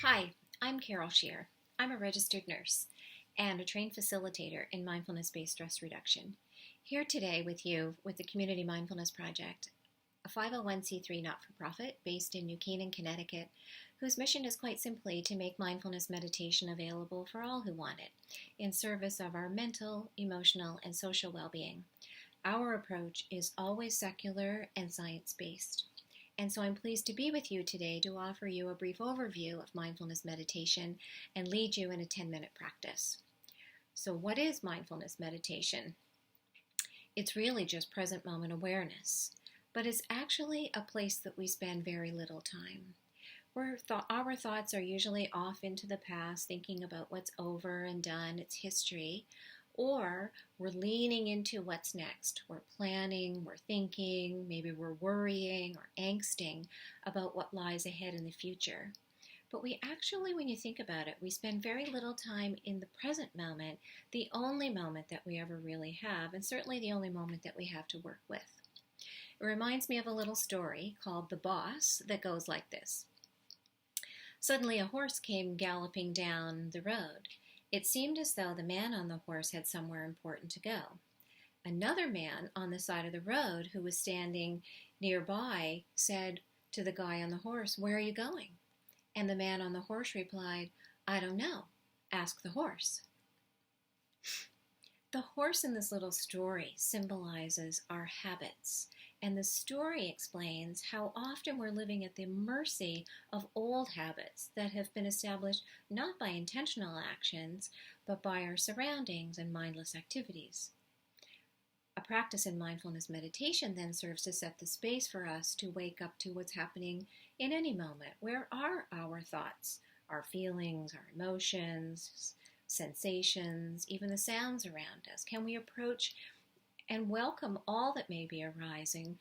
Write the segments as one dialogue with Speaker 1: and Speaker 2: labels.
Speaker 1: Hi, I'm Carol Shear. I'm a registered nurse and a trained facilitator in mindfulness-based stress reduction. Here today with you with the Community Mindfulness Project, a 501c3 not-for-profit based in New Canaan, Connecticut, whose mission is quite simply to make mindfulness meditation available for all who want it, in service of our mental, emotional, and social well-being. Our approach is always secular and science-based. And so I'm pleased to be with you today to offer you a brief overview of mindfulness meditation and lead you in a 10-minute practice. So what is mindfulness meditation? It's really just present moment awareness, but it's actually a place that we spend very little time. Our thoughts are usually off into the past, thinking about what's over and done, its history, or we're leaning into what's next. We're planning, we're thinking, maybe we're worrying or angsting about what lies ahead in the future. But we actually, when you think about it, we spend very little time in the present moment, the only moment that we ever really have, and certainly the only moment that we have to work with. It reminds me of a little story called The Boss that goes like this. Suddenly a horse came galloping down the road. It seemed as though the man on the horse had somewhere important to go. Another man on the side of the road who was standing nearby said to the guy on the horse, "Where are you going?" And the man on the horse replied, "I don't know. Ask the horse." The horse in this little story symbolizes our habits, and the story explains how often we're living at the mercy of old habits that have been established not by intentional actions, but by our surroundings and mindless activities. A practice in mindfulness meditation then serves to set the space for us to wake up to what's happening in any moment. Where are our thoughts, our feelings, our emotions, sensations, even the sounds around us? Can we approach and welcome all that may be arising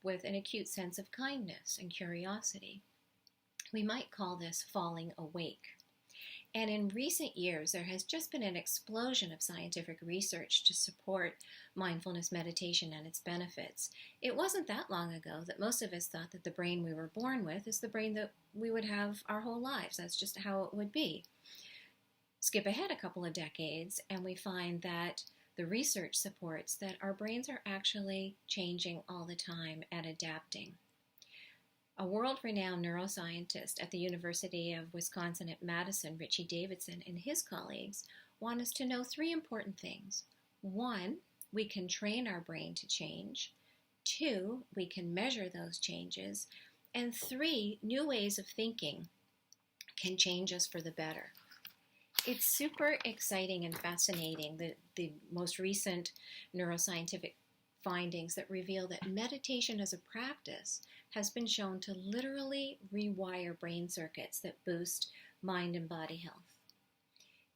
Speaker 1: with an acute sense of kindness and curiosity? We might call this falling awake. And in recent years, there has just been an explosion of scientific research to support mindfulness meditation and its benefits. It wasn't that long ago that most of us thought that the brain we were born with is the brain that we would have our whole lives. That's just how it would be. Skip ahead a couple of decades, and we find that the research supports that our brains are actually changing all the time and adapting. A world-renowned neuroscientist at the University of Wisconsin at Madison, Richie Davidson, and his colleagues want us to know three important things. One, we can train our brain to change. Two, we can measure those changes. And three, new ways of thinking can change us for the better. It's super exciting and fascinating, the most recent neuroscientific findings that reveal that meditation as a practice has been shown to literally rewire brain circuits that boost mind and body health.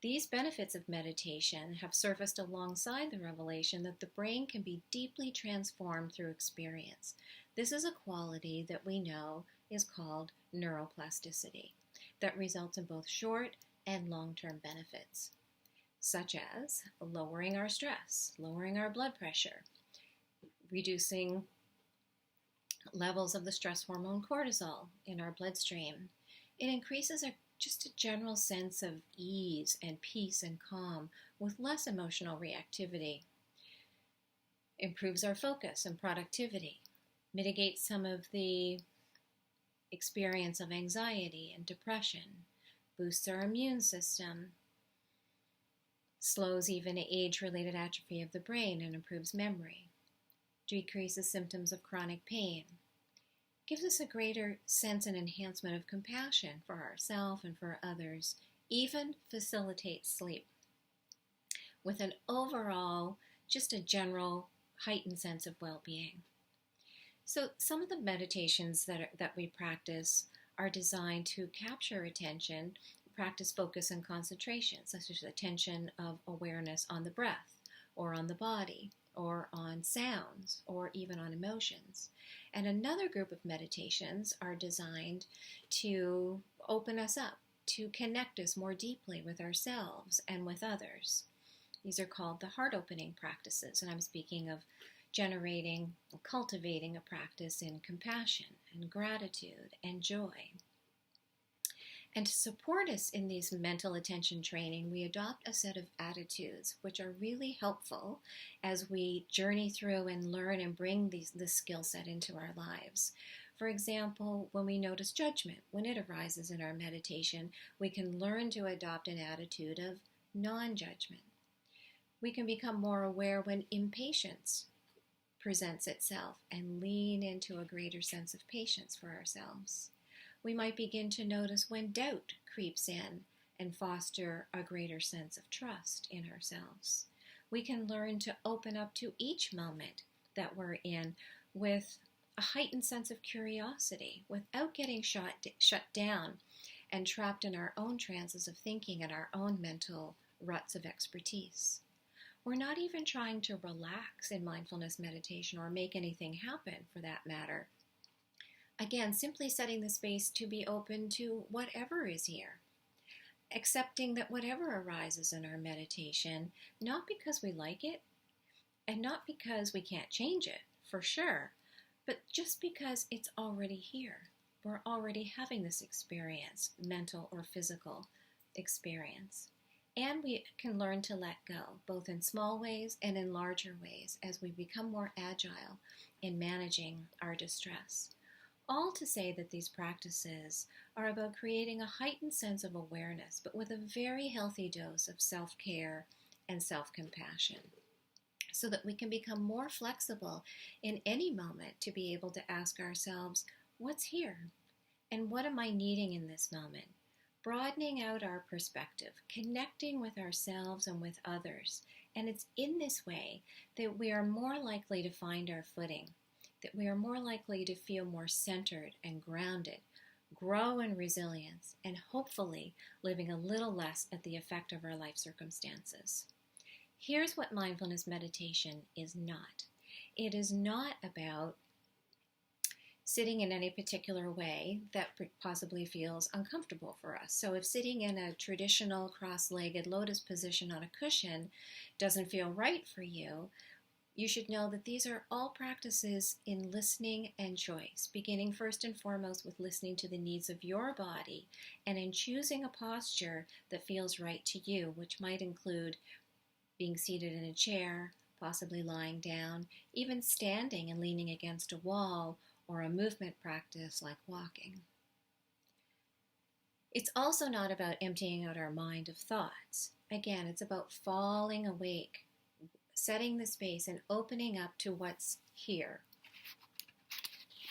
Speaker 1: These benefits of meditation have surfaced alongside the revelation that the brain can be deeply transformed through experience. This is a quality that we know is called neuroplasticity that results in both short and long-term benefits, such as lowering our stress, lowering our blood pressure, reducing levels of the stress hormone cortisol in our bloodstream. It increases just a general sense of ease and peace and calm with less emotional reactivity, improves our focus and productivity, mitigates some of the experience of anxiety and depression, boosts our immune system, slows even age-related atrophy of the brain and improves memory, decreases symptoms of chronic pain, gives us a greater sense and enhancement of compassion for ourselves and for others, even facilitates sleep, with an overall, just a general heightened sense of well-being. So some of the meditations that we practice are designed to capture attention, practice focus and concentration, such as attention of awareness on the breath or on the body or on sounds or even on emotions. And another group of meditations are designed to open us up, to connect us more deeply with ourselves and with others. These are called the heart-opening practices, and I'm speaking of generating, cultivating a practice in compassion and gratitude and joy. And to support us in these mental attention training, we adopt a set of attitudes which are really helpful as we journey through and learn and bring this skill set into our lives. For example, when we notice judgment, when it arises in our meditation, we can learn to adopt an attitude of non-judgment. We can become more aware when impatience presents itself and lean into a greater sense of patience for ourselves. We might begin to notice when doubt creeps in and foster a greater sense of trust in ourselves. We can learn to open up to each moment that we're in with a heightened sense of curiosity without getting shut down and trapped in our own trances of thinking and our own mental ruts of expertise. We're not even trying to relax in mindfulness meditation or make anything happen for that matter. Again, simply setting the space to be open to whatever is here, accepting that whatever arises in our meditation, not because we like it and not because we can't change it, for sure, but just because it's already here. We're already having this experience, mental or physical experience. And we can learn to let go, both in small ways and in larger ways, as we become more agile in managing our distress. All to say that these practices are about creating a heightened sense of awareness, but with a very healthy dose of self-care and self-compassion, so that we can become more flexible in any moment to be able to ask ourselves, what's here? And what am I needing in this moment? Broadening out our perspective, connecting with ourselves and with others. And it's in this way that we are more likely to find our footing, that we are more likely to feel more centered and grounded, grow in resilience, and hopefully living a little less at the effect of our life circumstances. Here's what mindfulness meditation is not. It is not about sitting in any particular way that possibly feels uncomfortable for us. So if sitting in a traditional cross-legged lotus position on a cushion doesn't feel right for you, you should know that these are all practices in listening and choice, beginning first and foremost with listening to the needs of your body and in choosing a posture that feels right to you, which might include being seated in a chair, possibly lying down, even standing and leaning against a wall, or a movement practice like walking. It's also not about emptying out our mind of thoughts. Again, it's about falling awake, setting the space and opening up to what's here,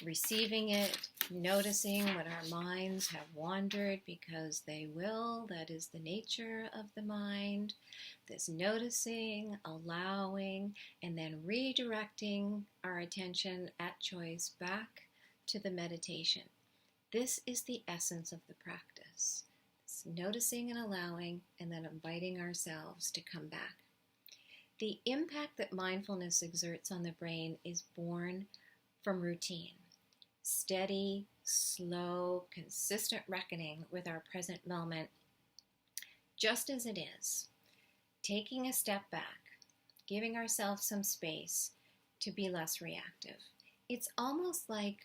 Speaker 1: receiving it, noticing when our minds have wandered, because they will. That is the nature of the mind. This noticing, allowing, and then redirecting our attention at choice back to the meditation. This is the essence of the practice. It's noticing and allowing, and then inviting ourselves to come back. The impact that mindfulness exerts on the brain is born from routine. Steady, slow, consistent reckoning with our present moment, just as it is. Taking a step back, giving ourselves some space to be less reactive. It's almost like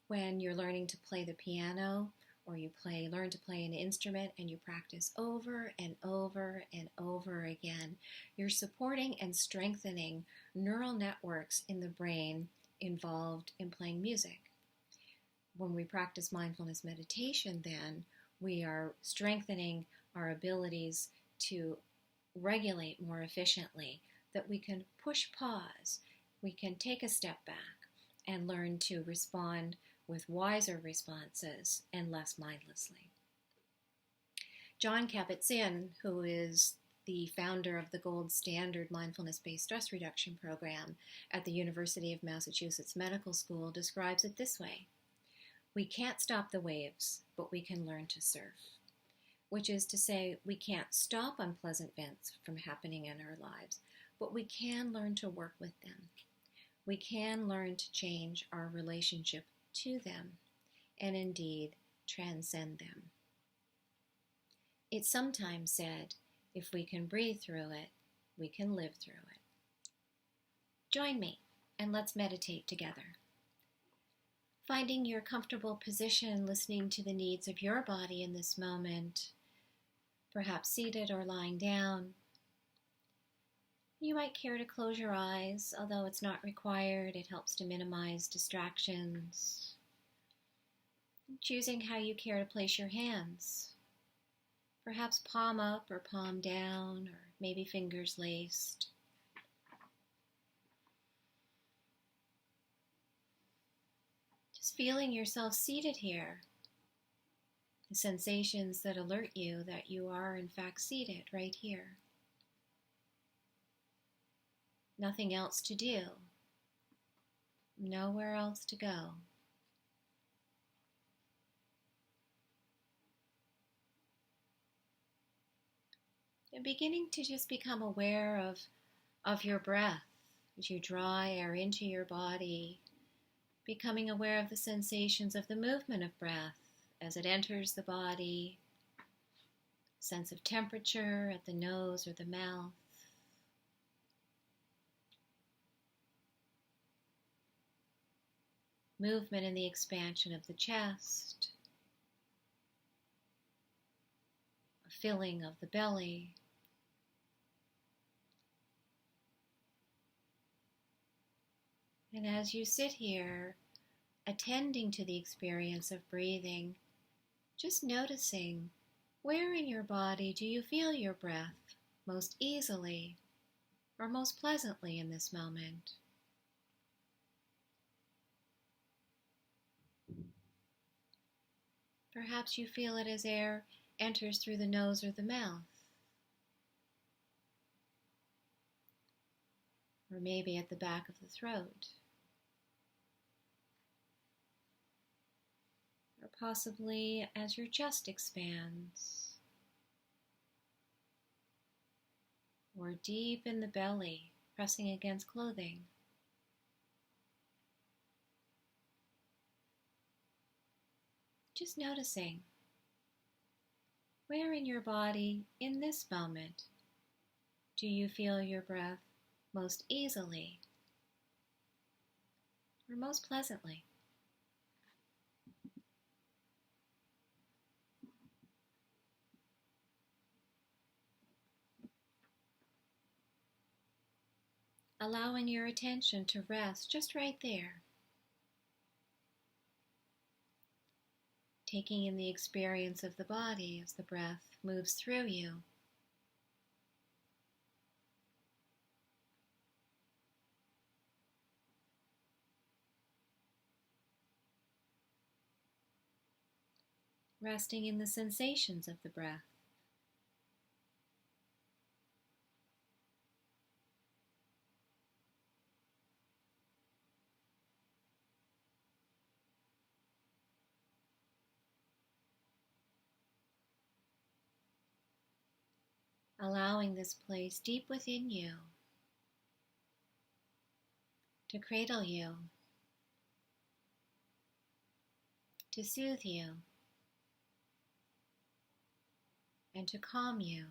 Speaker 1: when you're learning to play the piano, or you learn to play an instrument and you practice over and over and over again. You're supporting and strengthening neural networks in the brain involved in playing music. When we practice mindfulness meditation, then, we are strengthening our abilities to regulate more efficiently, that we can push pause, we can take a step back and learn to respond with wiser responses and less mindlessly. John Kabat-Zinn, who is the founder of the gold standard mindfulness-based stress reduction program at the University of Massachusetts Medical School, describes it this way: we can't stop the waves, but we can learn to surf. Which is to say, we can't stop unpleasant events from happening in our lives, but we can learn to work with them. We can learn to change our relationship to them, and indeed transcend them. It's sometimes said, if we can breathe through it, we can live through it. Join me, and let's meditate together. Finding your comfortable position, listening to the needs of your body in this moment, perhaps seated or lying down. You might care to close your eyes, although it's not required. It helps to minimize distractions. Choosing how you care to place your hands. Perhaps palm up or palm down, or maybe fingers laced. Just feeling yourself seated here. The sensations that alert you that you are in fact seated right here. Nothing else to do. Nowhere else to go. And beginning to just become aware of your breath as you draw air into your body, becoming aware of the sensations of the movement of breath as it enters the body, sense of temperature at the nose or the mouth. Movement in the expansion of the chest, a filling of the belly. And as you sit here, attending to the experience of breathing, just noticing where in your body do you feel your breath most easily or most pleasantly in this moment. Perhaps you feel it as air enters through the nose or the mouth, or maybe at the back of the throat, or possibly as your chest expands, or deep in the belly, pressing against clothing. Just noticing where in your body, in this moment, do you feel your breath most easily or most pleasantly? Allowing your attention to rest just right there. Taking in the experience of the body as the breath moves through you. Resting in the sensations of the breath. Allowing this place deep within you to cradle you, to soothe you, and to calm you.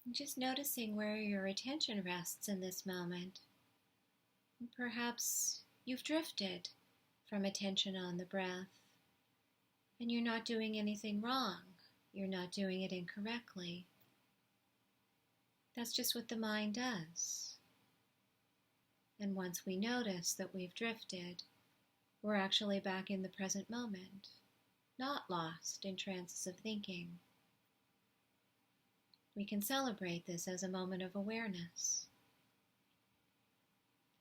Speaker 1: And just noticing where your attention rests in this moment. And perhaps you've drifted from attention on the breath, and you're not doing anything wrong. You're not doing it incorrectly. That's just what the mind does. And once we notice that we've drifted, we're actually back in the present moment, not lost in trances of thinking. We can celebrate this as a moment of awareness.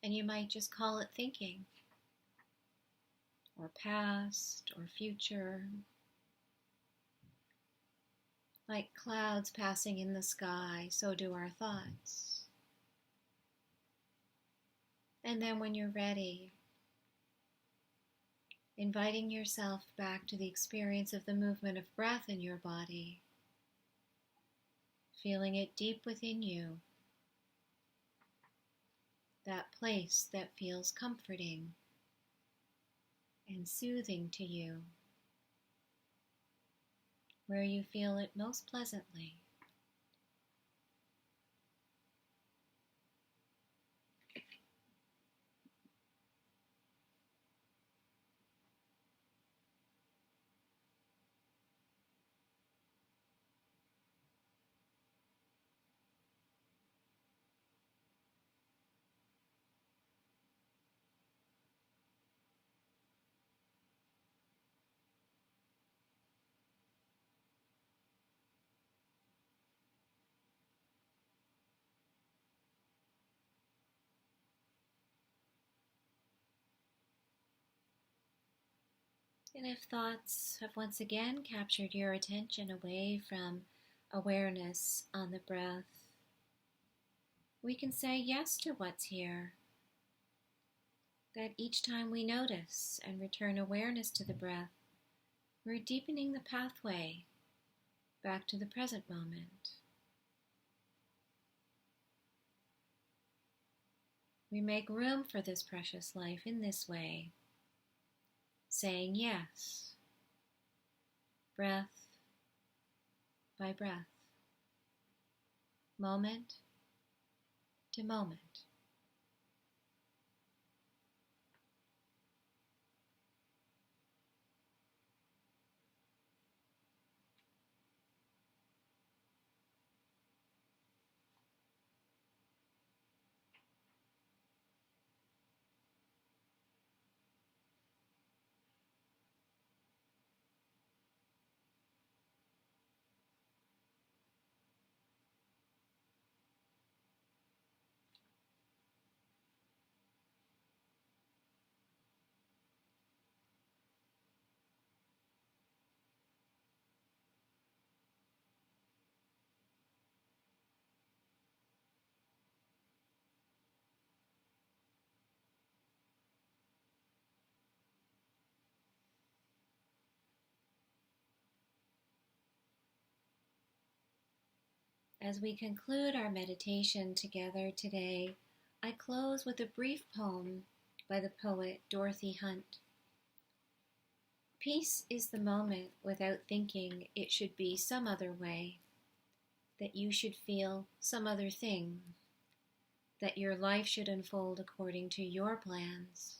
Speaker 1: And you might just call it thinking, or past, or future. Like clouds passing in the sky, so do our thoughts. And then when you're ready, inviting yourself back to the experience of the movement of breath in your body, feeling it deep within you, that place that feels comforting and soothing to you, where you feel it most pleasantly. And if thoughts have once again captured your attention away from awareness on the breath, we can say yes to what's here. That each time we notice and return awareness to the breath, we're deepening the pathway back to the present moment. We make room for this precious life in this way, saying yes, breath by breath, moment to moment. As we conclude our meditation together today, I close with a brief poem by the poet Dorothy Hunt. Peace is the moment without thinking it should be some other way, that you should feel some other thing, that your life should unfold according to your plans.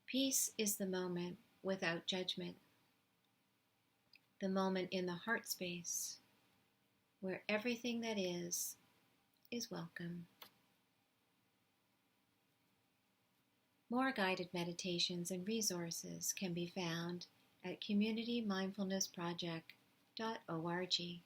Speaker 1: Peace is the moment without judgment, the moment in the heart space where everything that is welcome. More guided meditations and resources can be found at communitymindfulnessproject.org.